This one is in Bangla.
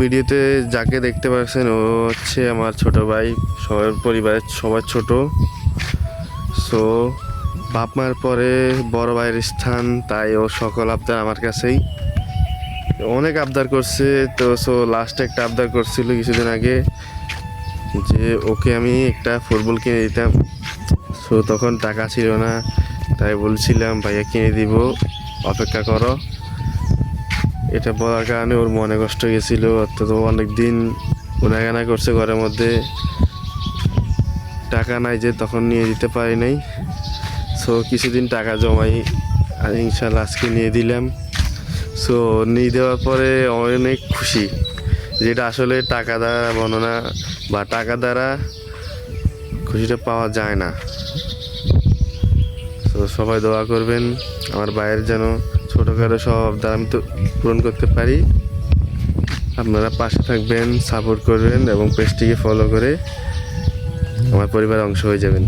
ভিডিওতে যাকে দেখতে পাচ্ছেন ও হচ্ছে আমার ছোট ভাই, সবার পরিবারের সবার ছোট। সো বাপ মার পরে বড় ভাইয়ের স্থান, তাই ও সকল আবদার আমার কাছেই। অনেক আবদার করছে, তো সো লাস্টে একটা আবদার করছিল কিছুদিন আগে যে ওকে আমি একটা ফুটবল কিনে দিতাম। সো তখন টাকা ছিল না, তাই বলছিলাম ভাইয়া কিনে দিব, অপেক্ষা করো। এটা বলার কারণে ওর মনে কষ্ট গেছিল, অর্থাৎ অনেক দিন গুনাগানা করছে ঘরের মধ্যে, টাকা নাই যে তখন নিয়ে দিতে পারি নাই। সো কিছুদিন টাকা জমাই আর ইনশাল্লাহ আজকে নিয়ে দিলাম। সো নিয়ে দেওয়ার পরে অনেক খুশি, যেটা আসলে টাকা দ্বারা বর্ণনা বা টাকা দ্বারা খুশিটা পাওয়া যায় না। তো সবাই দোয়া করবেন আমার ভাইয়ের যেন ছোটোখাটো সব আবদার আমি তো পূরণ করতে পারি। আপনারা পাশে থাকবেন, সাপোর্ট করবেন এবং পেজটিকে ফলো করে আমার পরিবারের অংশ হয়ে যাবেন।